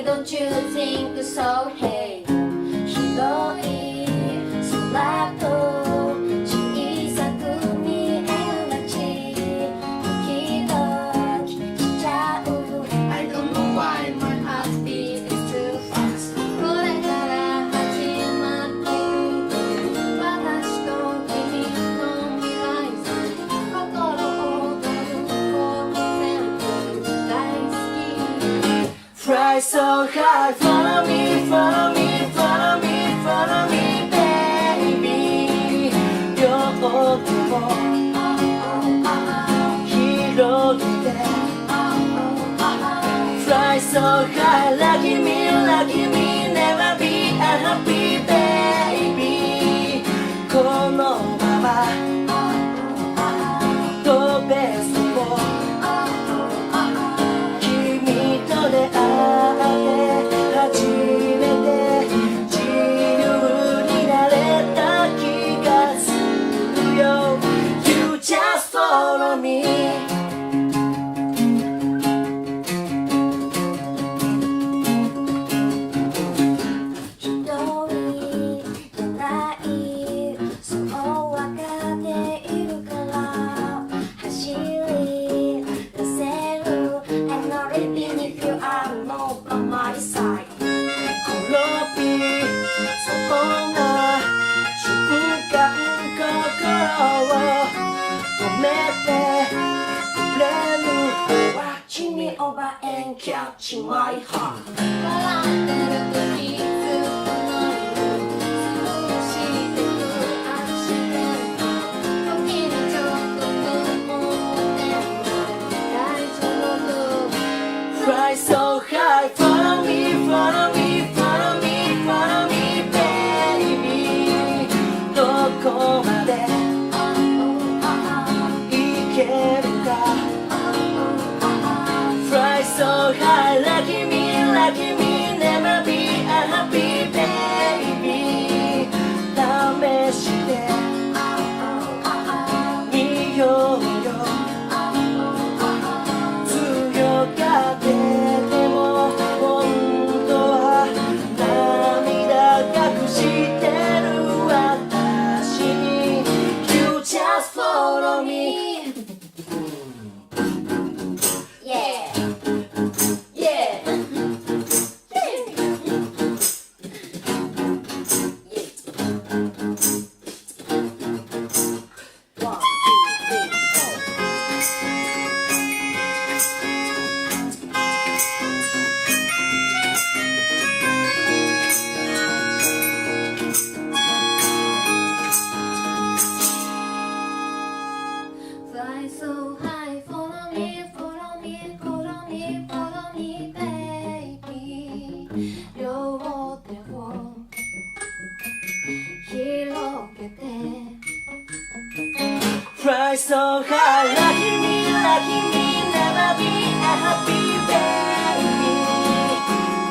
Don't you think so? Hey 広い空と小さく見える街ドキドキしちゃう I don't know why my heart beat is too fast これから始まってゆく私と君の未来図心躍るこの全部大好きFly so high, follow me, follow me, follow me, follow me, baby 両手を広げて Fly so high, lucky me, lucky me, never be unhappy, baby このまま飛べそう君と出会うCatch my heart 笑ってる時ずっと泣いてる過ごしてくアクシデント時にちょっと曇っても大丈夫 Fly so high, follow me, follow me, follow me, follow me, baby どこまで行けるかSo high, lucky me, lucky me, never be unhappy, baby 試してみようよ強がってても本当は涙隠してる私に You just follow me Fly so high, follow me, follow me, follow me, follow me, baby 両手を広げて Fly so high, lucky me, lucky me, never be unhappy, baby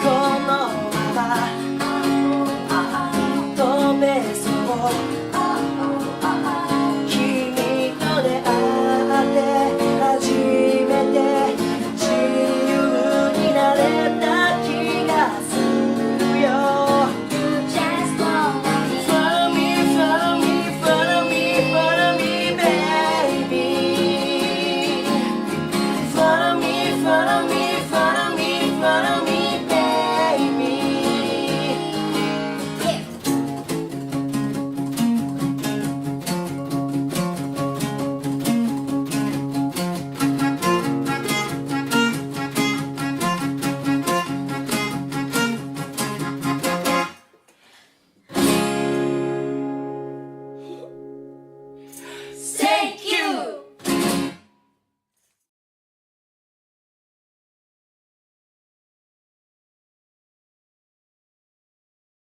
このまま